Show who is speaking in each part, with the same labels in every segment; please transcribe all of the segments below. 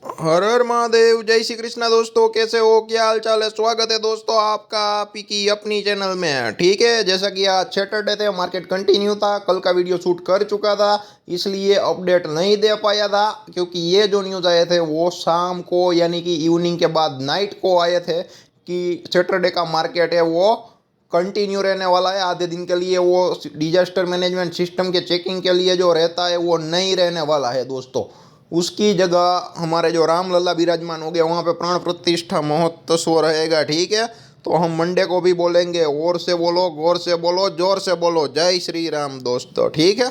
Speaker 1: हर हर महादेव, जय श्री कृष्णा। दोस्तों कैसे हो, क्या हाल चाल है? स्वागत है दोस्तों आपका आपी की अपनी चैनल में। ठीक है, जैसा कि आज सैटरडे थे, मार्केट कंटिन्यू था। कल का वीडियो शूट कर चुका था, इसलिए अपडेट नहीं दे पाया था, क्योंकि ये जो न्यूज़ आए थे वो शाम को यानी कि इवनिंग के बाद नाइट को आए थे कि सैटरडे का मार्केट है वो कंटिन्यू रहने वाला है आधे दिन के लिए। वो डिजास्टर मैनेजमेंट सिस्टम के चेकिंग के लिए जो रहता है वो नहीं रहने वाला है दोस्तों। उसकी जगह हमारे जो रामलला विराजमान हो गए, वहाँ पे प्राण प्रतिष्ठा महोत्सव रहेगा। ठीक है, तो हम मंडे को भी बोलेंगे, और से बोलो, गौर से बोलो, जोर से बोलो, जय श्री राम दोस्तों। ठीक है,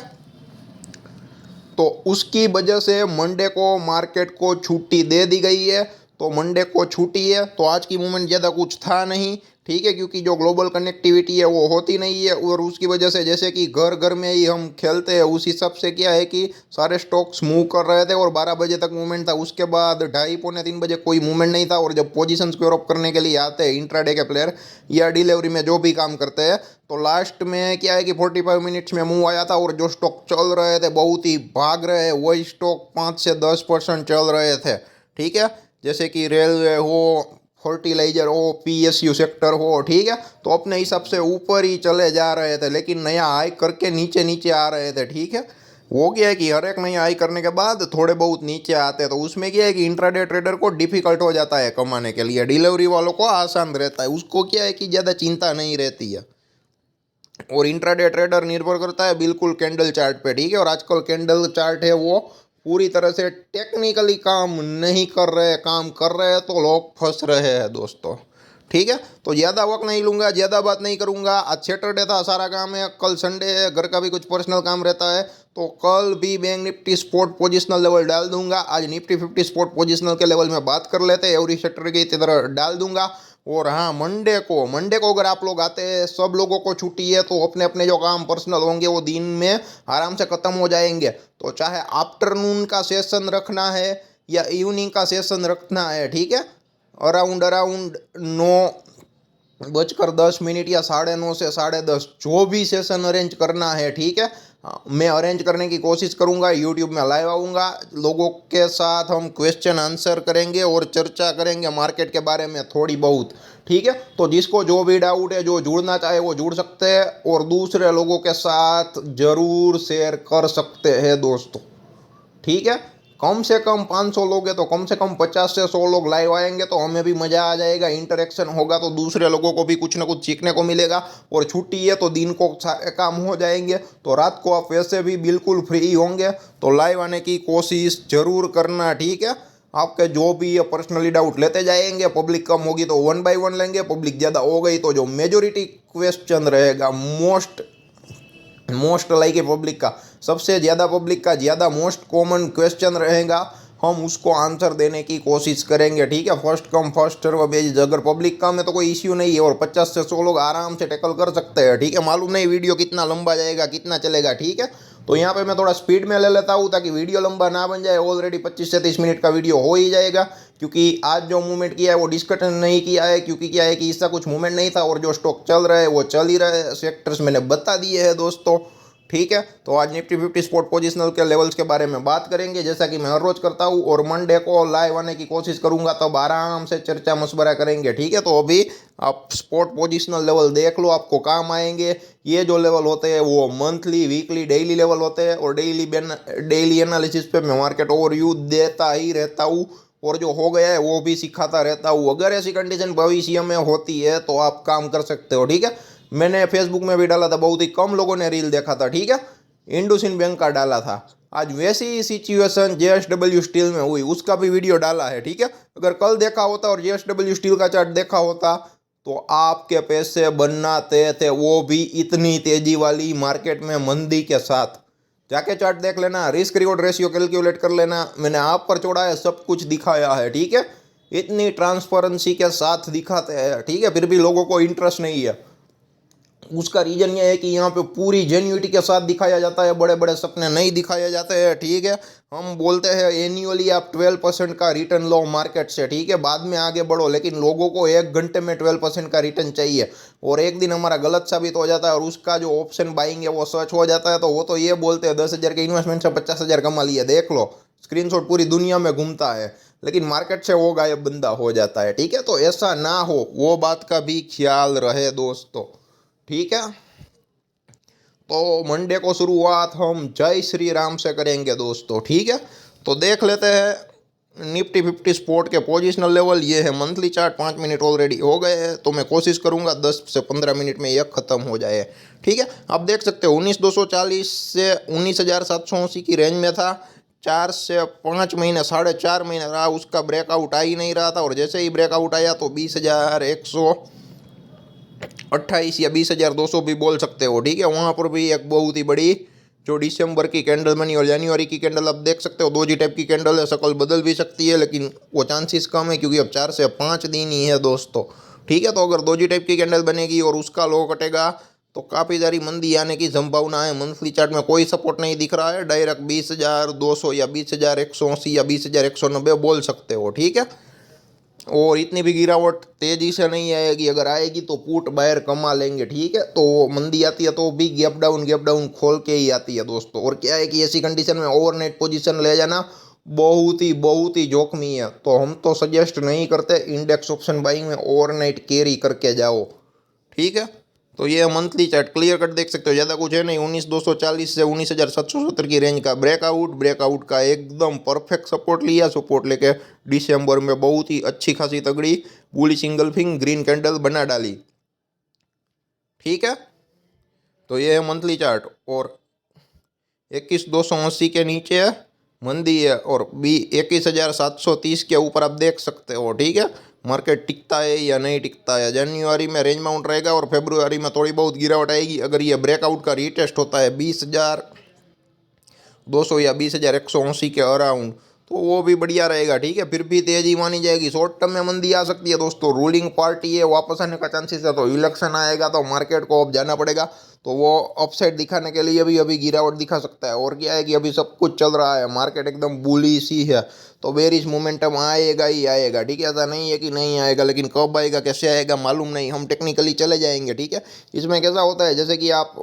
Speaker 1: तो उसकी वजह से मंडे को मार्केट को छुट्टी दे दी गई है। तो मंडे को छुट्टी है, तो आज की मूवमेंट ज़्यादा कुछ था नहीं। ठीक है, क्योंकि जो ग्लोबल कनेक्टिविटी है वो होती नहीं है, और उसकी वजह से जैसे कि घर घर में ही हम खेलते हैं, उस हिसाब से क्या है कि सारे स्टॉक्स मूव कर रहे थे और 12 बजे तक मूवमेंट था। उसके बाद 2:30 पौने 3 बजे कोई मूवमेंट नहीं था। और जब पोजीशन स्क्वेयर अप करने के लिए आते हैं इंट्राडे के प्लेयर या डिलीवरी में जो भी काम करते हैं, तो लास्ट में क्या है कि 45 मिनट्स में मूव आया था, और जो स्टॉक चल रहे थे बहुत ही भाग रहे हैं, वही स्टॉक 5 से 10% चल रहे थे। ठीक है, जैसे कि रेलवे हो, फर्टिलाइजर हो, पीएसयू सेक्टर हो। ठीक है, तो अपने हिसाब से ऊपर ही चले जा रहे थे, लेकिन नया हाई करके नीचे नीचे आ रहे थे। ठीक है, वो क्या है कि हर एक नया हाई करने के बाद थोड़े बहुत नीचे आते हैं, तो उसमें क्या है कि इंट्राडे ट्रेडर को डिफिकल्ट हो जाता है कमाने के लिए। डिलीवरी वालों को आसान रहता है, उसको क्या है कि ज़्यादा चिंता नहीं रहती है। और इंट्राडे ट्रेडर निर्भर करता है बिल्कुल कैंडल चार्ट पे। ठीक है, और आजकल कैंडल चार्ट है वो पूरी तरह से टेक्निकली काम नहीं कर रहे, काम कर रहे हैं तो लोग फंस रहे हैं दोस्तों। ठीक है, तो ज़्यादा वक्त नहीं लूँगा, ज़्यादा बात नहीं करूँगा। आज सैटरडे था, सारा काम है। कल संडे है, घर का भी कुछ पर्सनल काम रहता है, तो कल भी bank Nifty spot positional level डाल दूंगा। आज निफ्टी 50 स्पॉट पोजिशनल के लेवल में बात कर लेते हैं, एवरी सैटरडे की तरह डाल दूंगा। और हाँ, मंडे को अगर आप लोग आते हैं, सब लोगों को छुट्टी है, तो अपने अपने जो काम पर्सनल होंगे वो दिन में आराम से ख़त्म हो जाएंगे। तो चाहे आफ्टरनून का सेशन रखना है या इवनिंग का सेशन रखना है, ठीक है, अराउंड अराउंड 9:10 या 9:30 से 10:30, जो भी सेशन अरेंज करना है। ठीक है, मैं अरेंज करने की कोशिश करूंगा। यूट्यूब में लाइव आऊँगा, लोगों के साथ हम क्वेश्चन आंसर करेंगे और चर्चा करेंगे मार्केट के बारे में थोड़ी बहुत। ठीक है, तो जिसको जो भी डाउट है, जो जुड़ना चाहे वो जुड़ सकते हैं, और दूसरे लोगों के साथ ज़रूर शेयर कर सकते हैं दोस्तों। ठीक है, कम से कम 500 लोग हैं तो कम से कम 50 से 100 लोग लाइव आएंगे, तो हमें भी मज़ा आ जाएगा। इंटरेक्शन होगा तो दूसरे लोगों को भी कुछ ना कुछ सीखने को मिलेगा। और छुट्टी है तो दिन को सारे काम हो जाएंगे, तो रात को आप वैसे भी बिल्कुल फ्री होंगे, तो लाइव आने की कोशिश ज़रूर करना। ठीक है, आपके जो भी पर्सनली डाउट लेते जाएंगे। पब्लिक कम होगी तो 1 बाय 1 लेंगे, पब्लिक ज़्यादा हो गई तो जो मेजोरिटी क्वेश्चन रहेगा, मोस्ट लाइक पब्लिक का, सबसे ज़्यादा पब्लिक का ज़्यादा मोस्ट कॉमन क्वेश्चन रहेगा, हम उसको आंसर देने की कोशिश करेंगे। ठीक है, first come first serve basis. अगर पब्लिक कम है तो कोई इश्यू नहीं है, और 50 से 100 लोग आराम से टैकल कर सकते हैं। ठीक है, मालूम नहीं वीडियो कितना लंबा जाएगा, कितना चलेगा। ठीक है, तो यहाँ पे मैं थोड़ा स्पीड में ले लेता हूँ ताकि वीडियो लंबा ना बन जाए। ऑलरेडी 25 से 30 मिनट का वीडियो हो ही जाएगा, क्योंकि आज जो मूवमेंट किया है वो डिस्कशन नहीं किया है, क्योंकि क्या है कि इसका कुछ मूवमेंट नहीं था, और जो स्टॉक चल रहा है वो चल ही रहा है। सेक्टर्स मैंने बता दिए हैं दोस्तों। ठीक है, तो आज निफ्टी 50 स्पॉट पोजिशनल के लेवल्स के बारे में बात करेंगे, जैसा कि मैं हर रोज करता हूँ। और मंडे को लाइव आने की कोशिश करूंगा, तब आराम से चर्चा मशवरा करेंगे। ठीक है, तो अभी आप स्पॉट पोजिशनल लेवल देख लो, आपको काम आएंगे। ये जो लेवल होते हैं वो मंथली, वीकली, डेली लेवल होते हैं, और डेली एनालिसिस पे मैं मार्केट ओवरव्यू देता ही रहता हूँ, और जो हो गया है वो भी सिखाता रहता हूँ। अगर ऐसी कंडीशन भविष्य में होती है तो आप काम कर सकते हो। ठीक है, मैंने फेसबुक में भी डाला था, बहुत ही कम लोगों ने रील देखा था। ठीक है, इंडोसिन बैंक का डाला था। आज वैसी ही सिचुएशन जेएसडब्ल्यू स्टील में हुई, उसका भी वीडियो डाला है। ठीक है, अगर कल देखा होता और जेएसडब्ल्यू स्टील का चार्ट देखा होता, तो आपके पैसे बनाते थे, वो भी इतनी तेजी वाली मार्केट में मंदी के साथ। जाके चार्ट देख लेना, रिस्क रिवॉर्ड रेशियो कैलकुलेट कर लेना, मैंने आप पर छोड़ा है, सब कुछ दिखाया है। ठीक है, इतनी ट्रांसपेरेंसी के साथ दिखाते हैं। ठीक है, फिर भी लोगों को इंटरेस्ट नहीं है। उसका रीजन ये है कि यहाँ पे पूरी जेन्युइटी के साथ दिखाया जाता है, बड़े बड़े सपने नहीं दिखाए जाते हैं। ठीक है, हम बोलते हैं एनुअली आप 12% का रिटर्न लो मार्केट से। ठीक है, बाद में आगे बढ़ो, लेकिन लोगों को 1 घंटे में 12% का रिटर्न चाहिए, और एक दिन हमारा गलत साबित हो जाता है और उसका जो ऑप्शन बाइंग है वो सच हो जाता है, तो वो तो ये बोलते हैं 10,000 के इन्वेस्टमेंट से 50,000 कमा लिए, देख लो, स्क्रीनशॉट पूरी दुनिया में घूमता है। लेकिन मार्केट से वो गायब बंदा हो जाता है। ठीक है, तो ऐसा ना हो वो बात का भी ख्याल रहे दोस्तों। ठीक है, तो मंडे को शुरुआत हम जय श्री राम से करेंगे दोस्तों। ठीक है, तो देख लेते हैं निफ्टी 50 स्पॉट के पोजिशनल लेवल। ये है मंथली चार्ट, 5 मिनट ऑलरेडी हो गए हैं, तो मैं कोशिश करूंगा 10 से 15 मिनट में यह ख़त्म हो जाए। ठीक है, आप देख सकते हो 19,240 से 19,780 की रेंज में था। 4 से 5 महीने, 4.5 महीने रहा, उसका ब्रेकआउट आ ही नहीं रहा था, और जैसे ही ब्रेकआउट आया तो 20,128 या 20,200 भी बोल सकते हो। ठीक है, वहाँ पर भी एक बहुत ही बड़ी जो दिसंबर की कैंडल बनी और जनवरी की कैंडल आप देख सकते हो, दो जी टाइप की कैंडल है। शक्ल बदल भी सकती है, लेकिन वो चांसेस कम है क्योंकि अब 4 से 5 दिन ही है दोस्तों। ठीक है, तो अगर दो जी टाइप की कैंडल बनेगी और उसका लो कटेगा तो काफ़ी सारी मंदी आने की संभावना है। मंथली चार्ट में कोई सपोर्ट नहीं दिख रहा है, डायरेक्ट 20,200 या 20,180 या 20,190 बोल सकते हो। ठीक है, और इतनी भी गिरावट तेजी से नहीं आएगी, अगर आएगी तो पुट बायर कमा लेंगे। ठीक है, तो मंदी आती है तो भी गैप डाउन खोल के ही आती है दोस्तों। और क्या है कि ऐसी कंडीशन में ओवरनाइट पोजीशन ले जाना बहुत ही जोखमी है, तो हम तो सजेस्ट नहीं करते। इंडेक्स ऑप्शन बाइंग में ओवरनाइट कैरी करके जाओ। ठीक है, तो ये मंथली चार्ट क्लियर कट देख सकते हो, ज़्यादा कुछ है नहीं। 19,240 से 19,770 की रेंज का ब्रेकआउट का एकदम परफेक्ट सपोर्ट लिया। सपोर्ट लेके दिसंबर में बहुत ही अच्छी खासी तगड़ी बुलिश इंगल्फिंग ग्रीन कैंडल बना डाली। ठीक है, तो ये है मंथली चार्ट, और 21,280 के नीचे मंदी है, और 21,730 के ऊपर आप देख सकते हो। ठीक है, मार्केट टिकता है या नहीं टिकता है। जनवरी में रेंज माउंट रहेगा और फरवरी में थोड़ी बहुत गिरावट आएगी। अगर ये ब्रेकआउट का रीटेस्ट होता है 20,200 या 20,180 के अराउंड, तो वो भी बढ़िया रहेगा। ठीक है, फिर भी तेजी मानी जाएगी। शॉर्ट टर्म में मंदी आ सकती है दोस्तों, रूलिंग पार्टी है, वापस आने का चांसेस है, तो इलेक्शन आएगा तो मार्केट को अब जाना पड़ेगा, तो वो अपसाइड दिखाने के लिए भी अभी गिरावट दिखा सकता है। और क्या है कि अभी सब कुछ चल रहा है, मार्केट एकदम बुलिश ही है, तो बेरिश मोमेंटम आएगा ही आएगा। ठीक है, ऐसा नहीं है कि नहीं आएगा, लेकिन कब आएगा कैसे आएगा मालूम नहीं, हम टेक्निकली चले जाएंगे। ठीक है, इसमें कैसा होता है, जैसे कि आप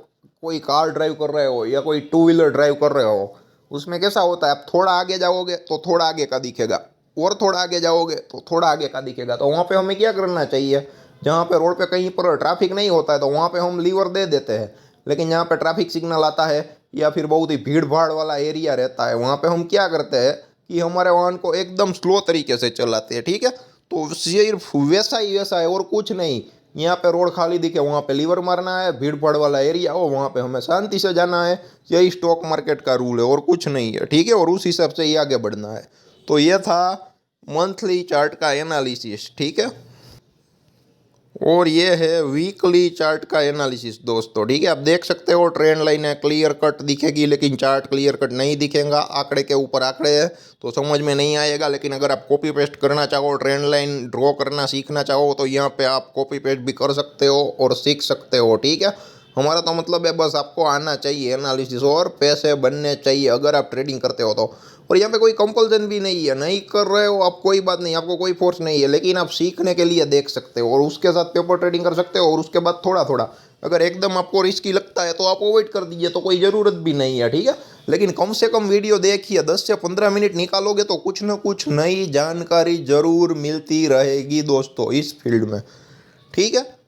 Speaker 1: कोई कार ड्राइव कर रहे हो या कोई 2 व्हीलर ड्राइव कर रहे हो, उसमें कैसा होता है, आप थोड़ा आगे जाओगे तो थोड़ा आगे का दिखेगा, और थोड़ा आगे जाओगे तो थोड़ा आगे का दिखेगा। तो वहाँ पे हमें क्या करना चाहिए, जहाँ पे रोड पे कहीं पर ट्रैफिक नहीं होता है तो वहाँ पे हम लीवर दे देते हैं, लेकिन जहाँ पे ट्रैफिक सिग्नल आता है या फिर बहुत ही भीड़ भाड़ वाला एरिया रहता है, वहाँ पे हम क्या करते हैं कि हमारे वाहन को एकदम स्लो तरीके से चलाते हैं। ठीक है, तो सिर्फ वैसा है और कुछ नहीं। यहाँ पे रोड खाली दिखे वहाँ पे लीवर मारना है, भीड़ भाड़ वाला एरिया हो वहाँ पे हमें शांति से जाना है। यही स्टॉक मार्केट का रूल है और कुछ नहीं है। ठीक है, और उस हिसाब से ही आगे बढ़ना है। तो ये था मंथली चार्ट का एनालिसिस। ठीक है, और ये है वीकली चार्ट का एनालिसिस दोस्तों। ठीक है, आप देख सकते हो ट्रेंड लाइन है, क्लियर कट दिखेगी, लेकिन चार्ट क्लियर कट नहीं दिखेगा। आंकड़े के ऊपर आंकड़े है तो समझ में नहीं आएगा, लेकिन अगर आप कॉपी पेस्ट करना चाहो, ट्रेंड लाइन ड्रॉ करना सीखना चाहो, तो यहाँ पे आप कॉपी पेस्ट भी कर सकते हो और सीख सकते हो। ठीक है, हमारा तो मतलब है बस आपको आना चाहिए एनालिसिस, और पैसे बनने चाहिए अगर आप ट्रेडिंग करते हो तो। और यहाँ पे कोई कंपल्सन भी नहीं है, नहीं कर रहे हो आप कोई बात नहीं, आपको कोई फोर्स नहीं है, लेकिन आप सीखने के लिए देख सकते हो और उसके साथ पेपर ट्रेडिंग कर सकते हो, और उसके बाद थोड़ा थोड़ा अगर एकदम आपको रिस्की लगता है तो आप अवॉइड कर दीजिए, तो कोई ज़रूरत भी नहीं है। ठीक है, लेकिन कम से कम वीडियो देखिए, 10 से 15 मिनट निकालोगे तो कुछ ना कुछ नई जानकारी ज़रूर मिलती रहेगी दोस्तों इस फील्ड में। ठीक है,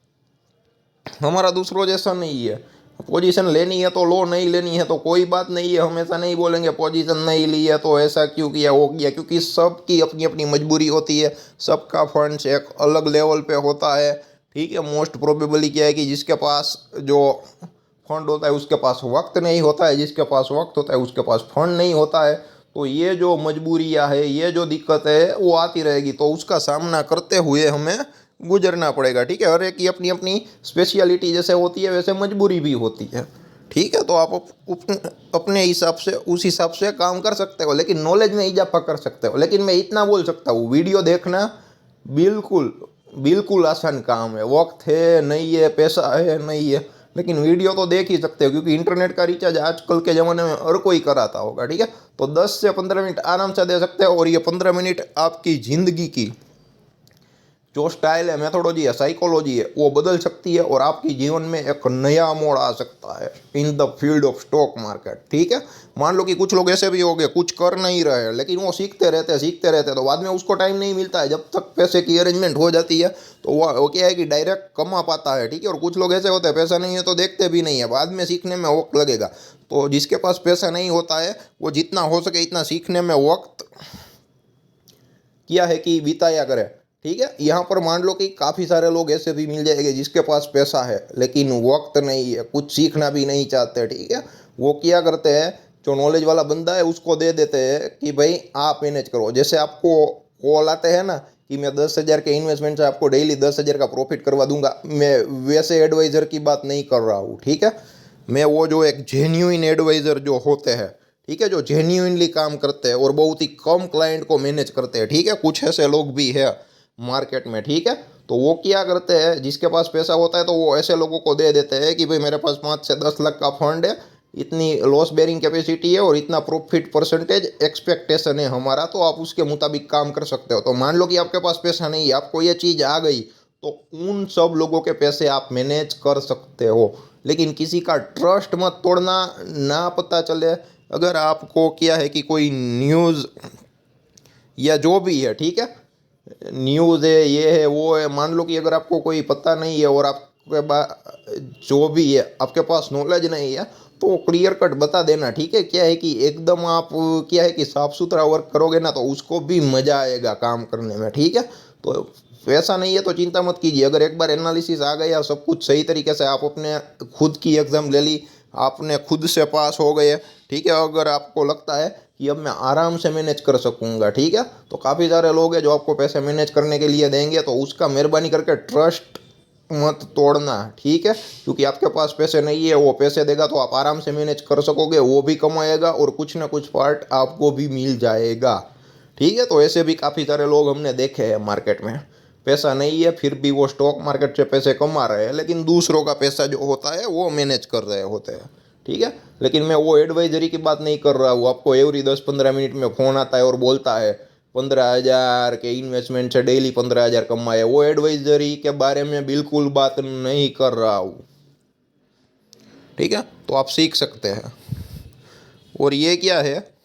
Speaker 1: हमारा दूसरों जैसा नहीं है, पोजीशन लेनी है तो लो, नहीं लेनी है तो कोई बात नहीं है। हमेशा नहीं बोलेंगे पोजीशन नहीं ली है तो ऐसा क्यों किया हो गया, क्योंकि सबकी अपनी अपनी मजबूरी होती है, सबका फंड्स एक अलग लेवल पे होता है। ठीक है, मोस्ट प्रोबेबली क्या है कि जिसके पास जो फंड होता है उसके पास वक्त नहीं होता है, जिसके पास वक्त होता है उसके पास फंड नहीं होता है। तो ये जो मजबूरियाँ है, ये जो दिक्कत है वो आती रहेगी, तो उसका सामना करते हुए हमें गुजरना पड़ेगा। ठीक है, हर एक की अपनी अपनी स्पेशलिटी जैसे होती है वैसे मजबूरी भी होती है। ठीक है, तो आप अपने हिसाब से उस हिसाब से काम कर सकते हो, लेकिन नॉलेज में इजाफा कर सकते हो। लेकिन मैं इतना बोल सकता हूँ, वीडियो देखना बिल्कुल बिल्कुल आसान काम है। वक्त है नहीं है, पैसा है नहीं है, लेकिन वीडियो तो देख ही सकते हो, क्योंकि इंटरनेट का रिचार्ज आजकल के ज़माने में हर कोई कराता होगा। ठीक है, तो 10 से 15 मिनट आराम से दे सकते हो, और ये 15 मिनट आपकी ज़िंदगी की जो स्टाइल है, मेथोडोलॉजी है, साइकोलॉजी है, वो बदल सकती है और आपकी जीवन में एक नया मोड़ आ सकता है in the field of stock market. ठीक है, मान लो कि कुछ लोग ऐसे भी हो गए, कुछ कर नहीं रहे लेकिन वो सीखते रहते हैं, तो बाद में उसको टाइम नहीं मिलता है। जब तक पैसे की अरेंजमेंट हो जाती है तो वो क्या है कि डायरेक्ट कमा पाता है। ठीक है, और कुछ लोग ऐसे होते हैं पैसा नहीं है तो देखते भी नहीं है, बाद में सीखने में वक्त लगेगा। तो जिसके पास पैसा नहीं होता है वो जितना हो सके इतना सीखने में वक्त किया है कि बिताया करे। ठीक है, यहाँ पर मान लो कि काफ़ी सारे लोग ऐसे भी मिल जाएंगे जिसके पास पैसा है लेकिन वक्त नहीं है, कुछ सीखना भी नहीं चाहते। ठीक है, वो क्या करते हैं, जो नॉलेज वाला बंदा है उसको दे देते हैं कि भाई आप मैनेज करो। जैसे आपको कॉल आते हैं ना कि मैं 10,000 के इन्वेस्टमेंट से आपको डेली 10,000 का प्रॉफिट करवा दूंगा, मैं वैसे एडवाइज़र की बात नहीं कर रहा हूँ। ठीक है, मैं वो जो एक जेन्युइन एडवाइज़र जो होते हैं, ठीक है, जो जेन्युइनली काम करते हैं और बहुत ही कम क्लाइंट को मैनेज करते हैं। ठीक है, कुछ ऐसे लोग भी है मार्केट में। ठीक है, तो वो क्या करते हैं, जिसके पास पैसा होता है तो वो ऐसे लोगों को दे देते हैं कि भाई मेरे पास 5 से 10 लाख का फंड है, इतनी लॉस बेरिंग कैपेसिटी है और इतना प्रॉफिट परसेंटेज एक्सपेक्टेशन है हमारा, तो आप उसके मुताबिक काम कर सकते हो। तो मान लो कि आपके पास पैसा नहीं है, आपको ये चीज़ आ गई, तो उन सब लोगों के पैसे आप मैनेज कर सकते हो। लेकिन किसी का ट्रस्ट मत तोड़ना, ना पता चले अगर आपको क्या है कि कोई न्यूज़ या जो भी है, ठीक है, न्यूज़ है, ये है, वो है, मान लो कि अगर आपको कोई पता नहीं है और आपके जो भी है आपके पास नॉलेज नहीं है, तो क्लियर कट बता देना। ठीक है, क्या है कि एकदम आप क्या है कि साफ सुथरा वर्क करोगे ना तो उसको भी मज़ा आएगा काम करने में। ठीक है, तो वैसा नहीं है तो चिंता मत कीजिए, अगर एक बार एनालिसिस आ गया, सब कुछ सही तरीके से आप अपने खुद की एग्ज़ाम ले ली, आपने खुद से पास हो गए, ठीक है, अगर आपको लगता है कि अब मैं आराम से मैनेज कर सकूंगा, ठीक है, तो काफ़ी सारे लोग हैं जो आपको पैसे मैनेज करने के लिए देंगे, तो उसका मेहरबानी करके ट्रस्ट मत तोड़ना। ठीक है, क्योंकि आपके पास पैसे नहीं है, वो पैसे देगा तो आप आराम से मैनेज कर सकोगे, वो भी कमाएगा और कुछ ना कुछ पार्ट आपको भी मिल जाएगा। ठीक है, तो ऐसे भी काफ़ी सारे लोग हमने देखे हैं मार्केट में, पैसा नहीं है फिर भी वो स्टॉक मार्केट से पैसे कमा रहे हैं, लेकिन दूसरों का पैसा जो होता है वो मैनेज कर रहे होते हैं। ठीक है, लेकिन मैं वो एडवाइजरी की बात नहीं कर रहा हूँ, आपको एवरी 10-15 मिनट में फ़ोन आता है और बोलता है 15,000 के इन्वेस्टमेंट से डेली 15,000 कमाए, वो एडवाइजरी के बारे में बिल्कुल बात नहीं कर रहा हूँ। ठीक है, तो आप सीख सकते हैं। और ये क्या है,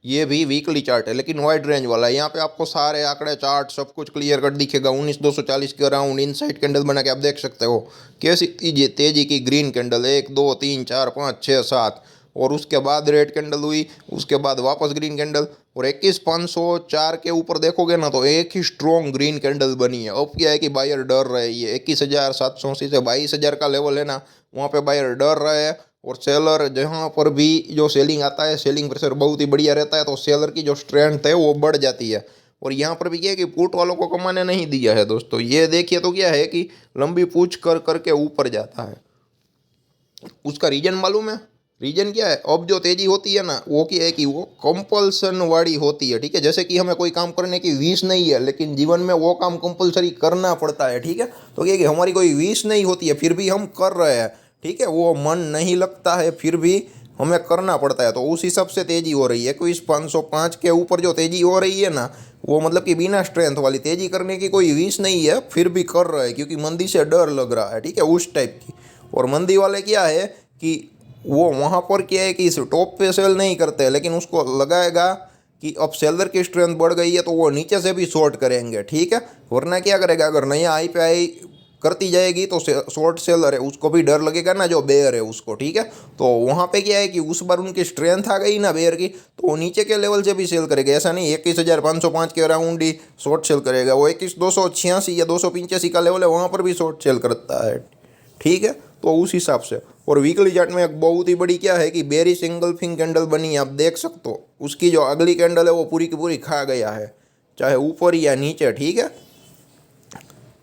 Speaker 1: ये भी वीकली चार्ट है लेकिन वाइड रेंज वाला है। यहाँ पे आपको सारे आंकड़े, चार्ट, सब कुछ क्लियर कट दिखेगा। 19,240 के अराउंड इनसाइड कैंडल बना के आप देख सकते हो कैसी तेजी की ग्रीन कैंडल, 1 2 3 4 5 6 7, और उसके बाद रेड कैंडल हुई, उसके बाद वापस ग्रीन कैंडल, और 21,504 के ऊपर देखोगे ना तो एक ही स्ट्रॉन्ग ग्रीन कैंडल बनी है। अब क्या है कि बायर डर रहे, ये 21,780 से 22,000 का लेवल है ना, वहाँ पे बायर डर रहे हैं। और सेलर जहाँ पर भी जो सेलिंग आता है, सेलिंग प्रेशर बहुत ही बढ़िया रहता है, तो सेलर की जो स्ट्रेंथ है वो बढ़ जाती है। और यहाँ पर भी क्या है कि पुट वालों को कमाने नहीं दिया है दोस्तों, ये देखिए तो क्या है कि लंबी पूछ कर करके ऊपर जाता है। उसका रीजन मालूम है, रीजन क्या है, अब जो तेजी होती है ना वो क्या है कि वो कंपल्सन वाली होती है। ठीक है, जैसे कि हमें कोई काम करने की विश नहीं है लेकिन जीवन में वो काम कंपल्सरी करना पड़ता है। ठीक है, तो क्या है कि हमारी कोई विश नहीं होती है फिर भी हम कर रहे हैं, ठीक है, वो मन नहीं लगता है फिर भी हमें करना पड़ता है, तो उस हिसाब से तेजी हो रही है। 21,505 के ऊपर जो तेजी हो रही है ना, वो मतलब कि बिना स्ट्रेंथ वाली, तेजी करने की कोई विश नहीं है फिर भी कर रहा है क्योंकि मंदी से डर लग रहा है। ठीक है, उस टाइप की। और मंदी वाले क्या है कि वो वहाँ पर क्या है कि इस टॉप पे सेल नहीं करते, लेकिन उसको लगाएगा कि अब सेलर की स्ट्रेंथ बढ़ गई है तो वो नीचे से भी शॉर्ट करेंगे। ठीक है, वरना क्या करेगा, अगर नया आई पे आई करती जाएगी तो शॉर्ट सेलर है उसको भी डर लगेगा ना, जो बेयर है उसको। ठीक है, तो वहाँ पे क्या है कि उस बार उनकी स्ट्रेंथ आ गई ना बेयर की, तो वो नीचे के लेवल से भी सेल करेगा। ऐसा नहीं 21,505 के अराउंड ही शॉर्ट सेल करेगा, वो 21,286 या 285 का लेवल है वहाँ पर भी शॉर्ट सेल करता है। ठीक है, तो उस हिसाब से। और वीकली चार्ट में एक बहुत ही बड़ी क्या है कि बेरी सिंगल फिंग कैंडल बनी है, आप देख सकते हो, उसकी जो अगली कैंडल है वो पूरी की पूरी खा गया है, चाहे ऊपर या नीचे। ठीक है,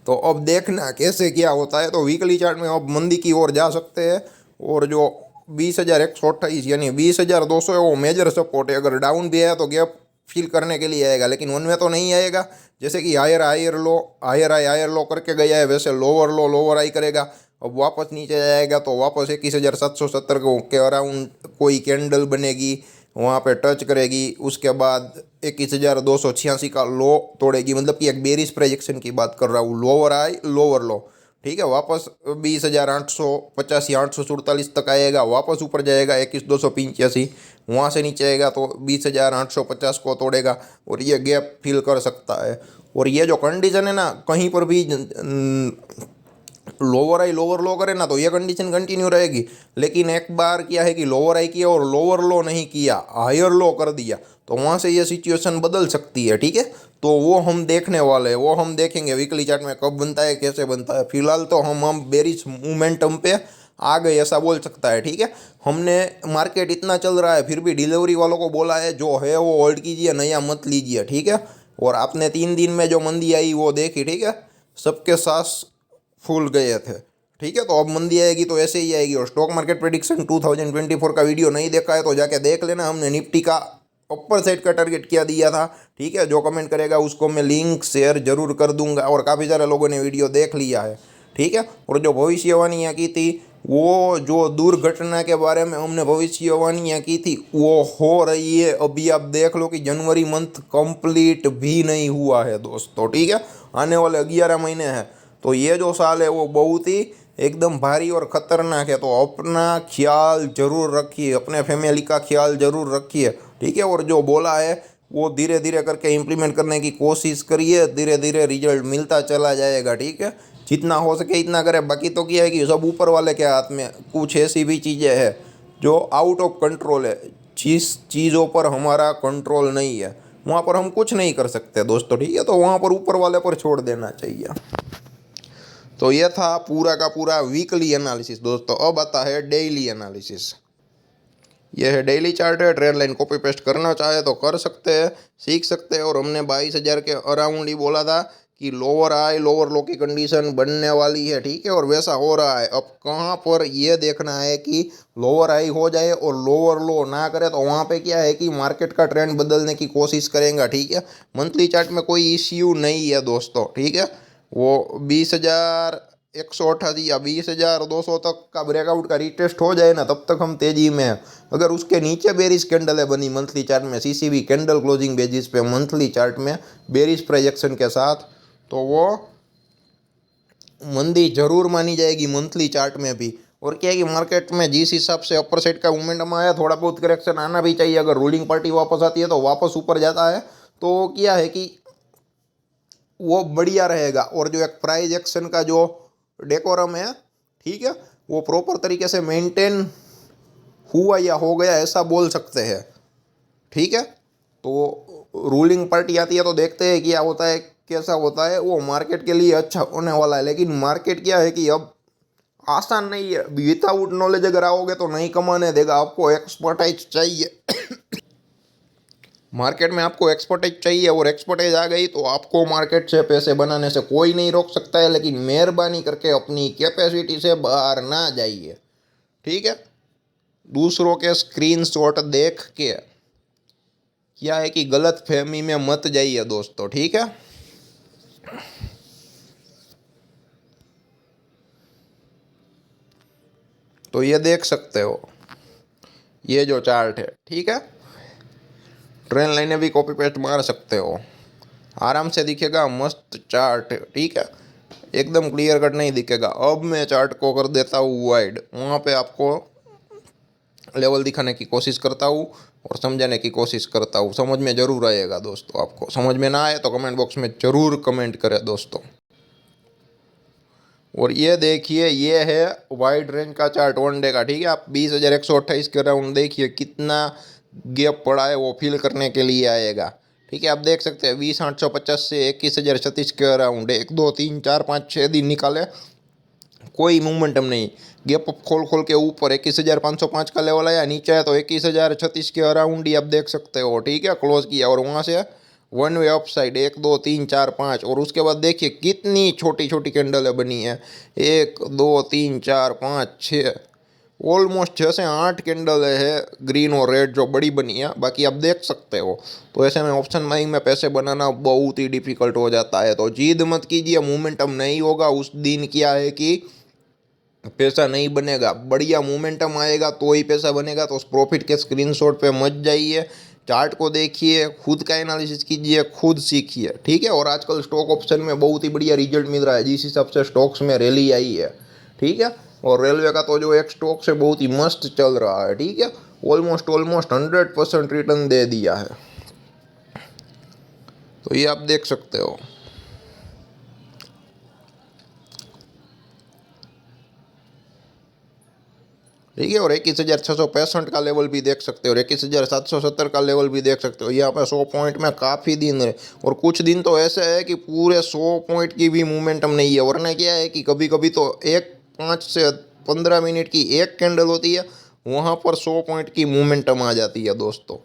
Speaker 1: तो अब देखना कैसे क्या होता है। तो वीकली चार्ट में अब मंदी की ओर जा सकते हैं, और जो 20,128 यानी 20,200 है वो मेजर सपोर्ट है। अगर डाउन भी आया तो गैप फिल करने के लिए आएगा, लेकिन वन में तो नहीं आएगा। जैसे कि हायर लो, हायर लो करके गया है, वैसे लोअर लो लोअर आई करेगा। अब वापस नीचे जाएगा तो वापस 21,770 के अराउंड कोई कैंडल बनेगी, वहाँ पे टच करेगी, उसके बाद 21,286 का लो तोड़ेगी, मतलब कि एक बेरिश प्रोजेक्शन की बात कर रहा हूँ, लोअर हाई लोअर लो, ठीक है। वापस 20,885 847 तक आएगा, वापस ऊपर जाएगा 21,285, वहाँ से नीचे आएगा तो 20,850 को तोड़ेगा और ये गैप फिल कर सकता है। और ये जो कंडीशन है ना, कहीं पर भी लोअर हाई लोअर लो करे ना तो ये कंडीशन कंटिन्यू रहेगी। लेकिन एक बार क्या है कि लोअर हाई किया और लोअर लो नहीं किया, हायर लो कर दिया, तो वहाँ से ये सिचुएशन बदल सकती है, ठीक है। तो वो हम देखने वाले हैं, वो हम देखेंगे वीकली चार्ट में कब बनता है, कैसे बनता है। फिलहाल तो हम बेरिश मोमेंटम पे आ गए ऐसा बोल सकता है, ठीक है। हमने मार्केट इतना चल रहा है फिर भी डिलीवरी वालों को बोला है जो है वो होल्ड कीजिए, नया मत लीजिए, ठीक है। और आपने 3 दिन में जो मंदी आई वो देखी, ठीक है, सबके सांस फूल गए थे, ठीक है। तो अब मंदी आएगी तो ऐसे ही आएगी। और स्टॉक मार्केट प्रेडिक्शन 2024 का वीडियो नहीं देखा है तो जाके देख लेना, हमने निफ्टी का अपर साइड का टारगेट क्या दिया था, ठीक है। जो कमेंट करेगा उसको मैं लिंक शेयर जरूर कर दूंगा और काफ़ी सारे लोगों ने वीडियो देख लिया है, ठीक है। और जो भविष्यवाणियाँ की थी, वो जो दुर्घटना के बारे में हमने भविष्यवाणियाँ की थी वो हो रही है। अभी आप देख लो कि जनवरी मंथ कंप्लीट भी नहीं हुआ है दोस्तों, ठीक है। आने वाले 11 महीने हैं, तो ये जो साल है वो बहुत ही एकदम भारी और ख़तरनाक है। तो अपना ख्याल जरूर रखिए, अपने फैमिली का ख्याल जरूर रखिए, ठीक है। और जो बोला है वो धीरे धीरे करके इम्प्लीमेंट करने की कोशिश करिए, धीरे धीरे रिजल्ट मिलता चला जाएगा, ठीक है। जितना हो सके इतना करें। बाकी तो क्या है कि सब ऊपर वाले के हाथ में, कुछ ऐसी भी चीज़ें हैं जो आउट ऑफ कंट्रोल है, जिस चीज़ों पर हमारा कंट्रोल नहीं है वहाँ पर हम कुछ नहीं कर सकते दोस्तों, ठीक है। तो वहाँ पर ऊपर वाले पर छोड़ देना चाहिए। तो ये था पूरा का पूरा वीकली एनालिसिस दोस्तों। अब आता है डेली एनालिसिस। यह है डेली चार्ट है, ट्रेंड लाइन कॉपी पेस्ट करना चाहे तो कर सकते हैं, सीख सकते हैं। और हमने 22,000 के अराउंड ही बोला था कि लोअर हाई लोअर लो की कंडीशन बनने वाली है, ठीक है। और वैसा हो रहा है। अब कहाँ पर ये देखना है कि लोअर हाई हो जाए और लोअर लो ना करे, तो वहाँ पे क्या है कि मार्केट का ट्रेंड बदलने की कोशिश करेंगे, ठीक है। मंथली चार्ट में कोई इश्यू नहीं है दोस्तों, ठीक है। वो 20,188 या 20,200 तक का ब्रेकआउट का रिटेस्ट हो जाए ना, तब तक हम तेजी में हैं। अगर उसके नीचे बेरिश कैंडल है बनी मंथली चार्ट में, सीसीबी कैंडल क्लोजिंग बेसिस पे मंथली चार्ट में बेरिश प्रोजेक्शन के साथ, तो वो मंदी जरूर मानी जाएगी मंथली चार्ट में भी। और क्या है कि मार्केट में जिस हिसाब से अपर साइड का मोमेंटम आया, थोड़ा बहुत करेक्शन आना भी चाहिए। अगर रूलिंग पार्टी वापस आती है तो वापस ऊपर जाता है, तो क्या है कि वो बढ़िया रहेगा। और जो एक प्राइस एक्शन का जो डेकोरम है, ठीक है, वो प्रॉपर तरीके से मेंटेन हुआ या हो गया ऐसा बोल सकते हैं, ठीक है। तो रूलिंग पार्टी आती है तो देखते हैं क्या होता है, कैसा होता है। वो मार्केट के लिए अच्छा होने वाला है। लेकिन मार्केट क्या है कि अब आसान नहीं है। विदाउट नॉलेज अगर आओगे तो नहीं कमाने देगा, आपको एक्सपर्टाइज चाहिए। मार्केट में आपको एक्सपर्टाइज चाहिए, और एक्सपर्टाइज आ गई तो आपको मार्केट से पैसे बनाने से कोई नहीं रोक सकता है। लेकिन मेहरबानी करके अपनी कैपेसिटी से बाहर ना जाइए, ठीक है। दूसरों के स्क्रीनशॉट देख के क्या है कि गलत फहमी में मत जाइए दोस्तों, ठीक है। तो ये देख सकते हो, ये जो चार्ट है, ठीक है, ट्रेंड लाइनें भी कॉपी पेस्ट मार सकते हो, आराम से दिखेगा, मस्त चार्ट है, ठीक है, एकदम क्लियर कट नहीं दिखेगा। अब मैं चार्ट को कर देता हूँ वाइड, वहाँ पे आपको लेवल दिखाने की कोशिश करता हूँ और समझाने की कोशिश करता हूँ। समझ में ज़रूर आएगा दोस्तों। आपको समझ में ना आए तो कमेंट बॉक्स में ज़रूर कमेंट करें दोस्तों। और ये देखिए, ये है वाइड रेंज का चार्ट 1 डे का, ठीक है। आप 20,128 के अराउंड देखिए कितना गैप पड़ा है, वो फिल करने के लिए आएगा, ठीक है। आप देख सकते हैं 20,850 से 21,036 के अराउंड 1 2 3 4 5 6 दिन निकाले, कोई मोमेंटम नहीं। गैप खोल खोल के ऊपर 21,505 का लेवल आया, नीचे है तो 21,036 के अराउंड ही आप देख सकते हो, ठीक है, क्लोज किया। और वहाँ से वन वे अप साइड 1 2 3 4 5, और उसके बाद देखिए कितनी छोटी छोटी कैंडलें बनी है, 1 2 3 4 5 6, ऑलमोस्ट 6 से 8 कैंडल है ग्रीन और रेड जो बड़ी बनी है, बाकी आप देख सकते हो। तो ऐसे में ऑप्शन बाइंग में पैसे बनाना बहुत ही डिफिकल्ट हो जाता है। तो जिद मत कीजिए, मोमेंटम नहीं होगा उस दिन। क्या है कि पैसा नहीं बनेगा, बढ़िया मोमेंटम आएगा तो ही पैसा बनेगा। तो उस प्रॉफिट के स्क्रीनशॉट पे मत जाइए, चार्ट को देखिए, खुद का एनालिसिस कीजिए, खुद सीखिए, ठीक है। और आजकल स्टॉक ऑप्शन में बहुत ही बढ़िया रिजल्ट मिल रहा है, जिस हिसाब से स्टॉक्स में रैली आई है, ठीक है। और रेलवे का तो जो एक स्टॉक से बहुत ही मस्त चल रहा है, ठीक है, ऑलमोस्ट 100% रिटर्न दे दिया है, तो ये आप देख सकते हो, ठीक है। और 21,665 का लेवल भी देख सकते हो और 21,770 का लेवल भी देख सकते हो। यहाँ पे 100 पॉइंट में काफ़ी दिन है, और कुछ दिन तो ऐसे है कि पूरे 100 पॉइंट की भी मोमेंटम नहीं है। वरना क्या है कि कभी कभी तो 5 से 15 मिनट की एक कैंडल होती है, वहाँ पर 100 पॉइंट की मोमेंटम आ जाती है दोस्तों,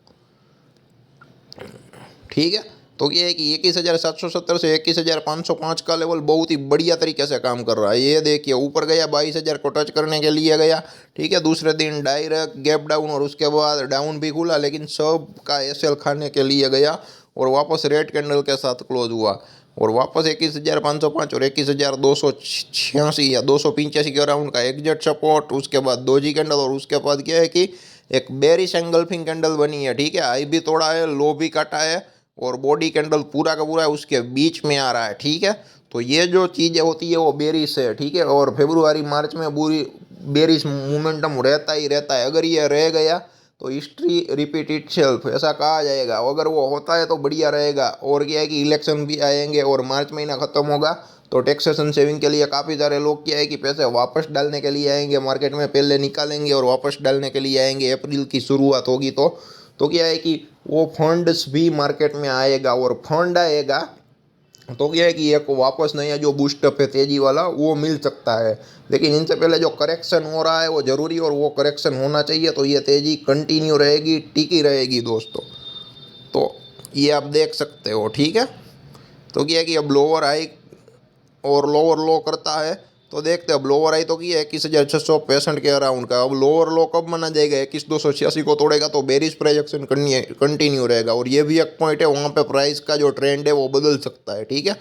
Speaker 1: ठीक है। तो ये है कि 21,770 से 21,505 का लेवल बहुत ही बढ़िया तरीके से काम कर रहा है। ये देखिए ऊपर गया, 22,000 को टच करने के लिए गया, ठीक है। दूसरे दिन डायरेक्ट गैप डाउन और उसके बाद डाउन भी खुला, लेकिन सब का एसएल खाने के लिए गया और वापस रेड कैंडल के साथ क्लोज हुआ और वापस 21,505 और 21,286 या 285 के अराउंड का एग्जैक्ट सपोर्ट, उसके बाद दोजी कैंडल और उसके बाद क्या है कि एक बेरिश एंगल्फिंग कैंडल बनी है, ठीक है। हाई भी तोड़ा है, लो भी काटा है और बॉडी कैंडल पूरा का पूरा उसके बीच में आ रहा है, ठीक है। तो ये जो चीज़ें होती है वो बेरिश है, ठीक है। और फेब्रुआरी मार्च में बुरी बेरिश मोमेंटम रहता ही रहता है। अगर ये रह गया तो हिस्ट्री रिपीट इटसेल्फ, ऐसा कहा जाएगा। अगर वो होता है तो बढ़िया रहेगा। और क्या है कि इलेक्शन भी आएंगे और मार्च महीना ख़त्म होगा तो टैक्सेशन सेविंग के लिए काफ़ी सारे लोग क्या है कि पैसे वापस डालने के लिए आएंगे मार्केट में, पहले निकालेंगे और वापस डालने के लिए आएंगे। अप्रैल की शुरुआत होगी तो क्या है कि वो फंड्स भी मार्केट में आएगा और फंड आएगा तो क्या है कि एक वापस नया जो बूस्टअप है तेजी वाला वो मिल सकता है। लेकिन इनसे पहले जो करेक्शन हो रहा है वो ज़रूरी और वो करेक्शन होना चाहिए, तो ये तेज़ी कंटिन्यू रहेगी, टिकी रहेगी दोस्तों। तो ये आप देख सकते हो, ठीक है। तो क्या है कि अब लोअर हाई और लोअर लो करता है तो देखते हैं। अब लोअर हाई तो किया 21,665 के अराउंड का, अब लोअर लो कब माना जाएगा? 21,286 को तोड़ेगा तो बेरिश प्रोजेक्शन कंटिन्यू रहेगा। और ये भी एक पॉइंट है, वहाँ पे प्राइस का जो ट्रेंड है वो बदल सकता है, ठीक है।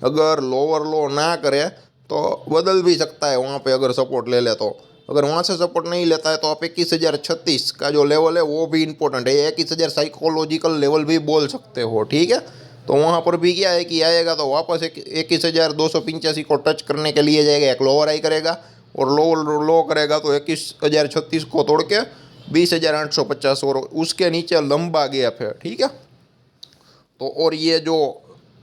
Speaker 1: अगर लोअर लो ना करे तो बदल भी सकता है, वहाँ पे अगर सपोर्ट ले ले तो। अगर वहाँ से सपोर्ट नहीं लेता है तो आप 21,036 का जो लेवल है वो भी इंपॉर्टेंट है, 21,000 साइकोलॉजिकल लेवल भी बोल सकते हो, ठीक है। तो वहाँ पर भी क्या है कि आएगा तो वापस 21,285 को टच करने के लिए जाएगा, एक लोअर हाई करेगा और लो करेगा तो 21,036 को तोड़ के 20,850 और उसके नीचे लंबा गैप है, ठीक है। तो और ये जो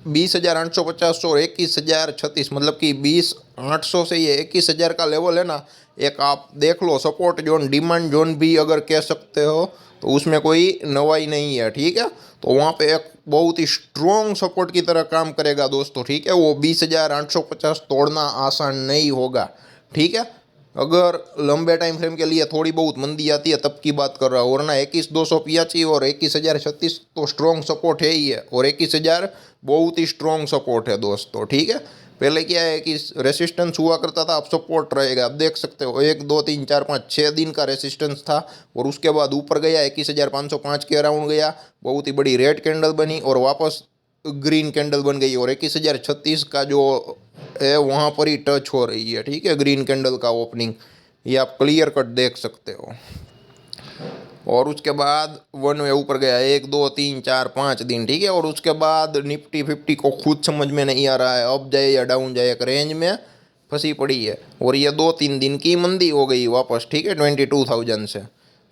Speaker 1: 20,850 और 21,036 मतलब कि 20,800 से ये 21,000 का लेवल है ना, एक आप देख लो सपोर्ट जोन, डिमांड जोन भी अगर कह सकते हो, तो उसमें कोई नवाई नहीं है, ठीक है। तो वहाँ पे एक बहुत ही स्ट्रॉन्ग सपोर्ट की तरह काम करेगा दोस्तों, ठीक है। वो 20,850 तोड़ना आसान नहीं होगा, ठीक है। अगर लंबे टाइम फ्रेम के लिए थोड़ी बहुत मंदी आती है तब की बात कर रहा हूँ, वरना 21,285 और 21,036 तो स्ट्रॉन्ग सपोर्ट है ही है और 21,000 बहुत ही स्ट्रॉन्ग सपोर्ट है दोस्तों, ठीक है। पहले क्या है कि रेसिस्टेंस हुआ करता था, अब सपोर्ट रहेगा। आप देख सकते हो 1 2 3 4 5 6 दिन का रेसिस्टेंस था और उसके बाद ऊपर गया 21,505 के अराउंड गया, बहुत ही बड़ी रेड कैंडल बनी और वापस ग्रीन कैंडल बन गई और 21,036 का जो है वहाँ पर ही टच हो रही है, ठीक है, ग्रीन कैंडल का ओपनिंग, ये आप क्लियर कट देख सकते हो। और उसके बाद वन वे ऊपर गया 1 2 3 4 5 दिन, ठीक है। और उसके बाद निफ्टी 50 को खुद समझ में नहीं आ रहा है अप जाए या डाउन जाए, एक रेंज में फंसी पड़ी है और ये 2-3 दिन की मंदी हो गई वापस, ठीक है, 22,000 से।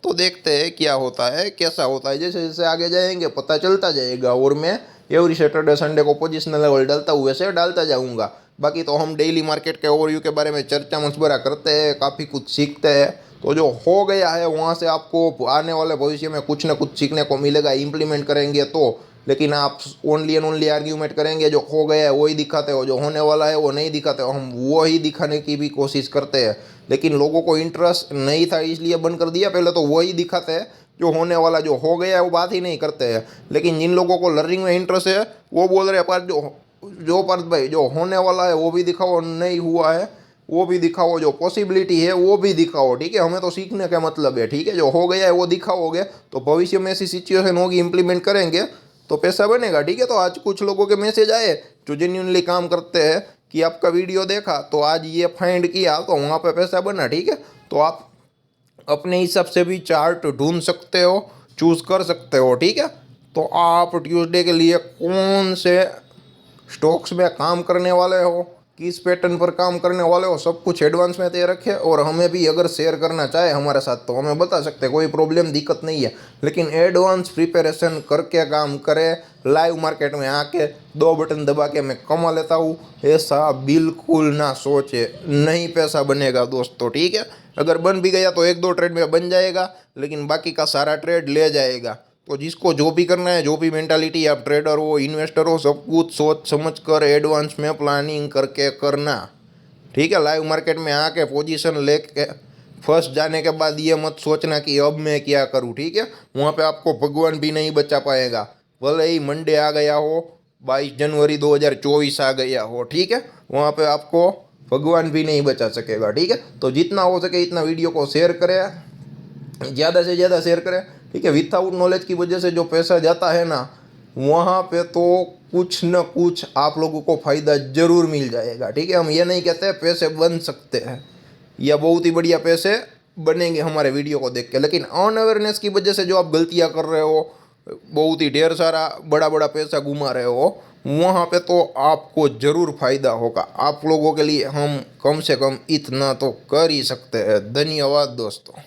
Speaker 1: तो देखते हैं क्या होता है, कैसा होता है, जैसे जैसे आगे जाएंगे पता चलता जाएगा। और मैं एवरी सैटरडे संडे को पोजिशनल लेवल डालता हुए से डालता जाऊँगा। बाकी तो हम डेली मार्केट के ओवरव्यू के बारे में चर्चा मशवरा करते हैं, काफ़ी कुछ सीखते हैं। तो जो हो गया है वहाँ से आपको आने वाले भविष्य में कुछ ना कुछ सीखने को मिलेगा, इम्प्लीमेंट करेंगे तो। लेकिन आप ओनली एंड ओनली आर्ग्यूमेंट करेंगे, जो हो गया है वही दिखाते हो, जो होने वाला है वो नहीं दिखाते हो। हम वही दिखाने की भी कोशिश करते हैं, लेकिन लोगों को इंटरेस्ट नहीं था इसलिए बंद कर दिया। पहले तो वही दिखाते हैं जो होने वाला, जो हो गया है वो बात ही नहीं करते हैं। लेकिन जिन लोगों को लर्निंग में इंटरेस्ट है वो बोल रहे हैं पर जो पार्थ भाई जो होने वाला है वो भी दिखाओ, नहीं हुआ है वो भी दिखाओ, जो पॉसिबिलिटी है वो भी दिखाओ, ठीक है। हमें तो सीखने का मतलब है, ठीक है। जो हो गया है वो दिखाओगे तो भविष्य में ऐसी सिचुएशन होगी, इंप्लीमेंट करेंगे तो पैसा बनेगा, ठीक है। तो आज कुछ लोगों के मैसेज आए जो जेन्युइनली काम करते हैं कि आपका वीडियो देखा तो आज ये फाइंड किया तो वहाँ पे पैसा बना, ठीक है। तो आप अपने हिसाब से भी चार्ट ढूंढ सकते हो, चूज़ कर सकते हो, ठीक है। तो आप ट्यूसडे के लिए कौन से स्टॉक्स में काम करने वाले हो, किस पैटर्न पर काम करने वाले हो, सब कुछ एडवांस में तय रखे। और हमें भी अगर शेयर करना चाहे हमारे साथ तो हमें बता सकते हैं, कोई प्रॉब्लम दिक्कत नहीं है। लेकिन एडवांस प्रिपरेशन करके काम करें, लाइव मार्केट में आके 2 बटन दबा के मैं कमा लेता हूँ, ऐसा बिल्कुल ना सोचे, नहीं पैसा बनेगा दोस्तों, ठीक है। अगर बन भी गया तो 1-2 ट्रेड में बन जाएगा, लेकिन बाकी का सारा ट्रेड ले जाएगा। तो जिसको जो भी करना है, जो भी मेंटालिटी, आप ट्रेडर हो, इन्वेस्टर हो, सब कुछ सोच समझ कर एडवांस में प्लानिंग करके करना, ठीक है। लाइव मार्केट में आके पोजीशन लेके फंस जाने के बाद ये मत सोचना कि अब मैं क्या करूं, ठीक है। वहाँ पे आपको भगवान भी नहीं बचा पाएगा, भले ही मंडे आ गया हो, 22 जनवरी 2024 आ गया हो, ठीक है। वहाँ पे आपको भगवान भी नहीं बचा सकेगा, ठीक है। तो जितना हो सके इतना वीडियो को शेयर करें, ज़्यादा से ज़्यादा शेयर करें, ठीक है। विथआउट नॉलेज की वजह से जो पैसा जाता है ना, वहाँ पे तो कुछ न कुछ आप लोगों को फ़ायदा ज़रूर मिल जाएगा, ठीक है। हम ये नहीं कहते पैसे बन सकते हैं या बहुत ही बढ़िया पैसे बनेंगे हमारे वीडियो को देख के, लेकिन अनअवेयरनेस की वजह से जो आप गलतियाँ कर रहे हो, बहुत ही ढेर सारा बड़ा बड़ा पैसा घुमा रहे हो, वहाँ पे तो आपको ज़रूर फ़ायदा होगा। आप लोगों के लिए हम कम से कम इतना तो कर ही सकते हैं। धन्यवाद दोस्तों।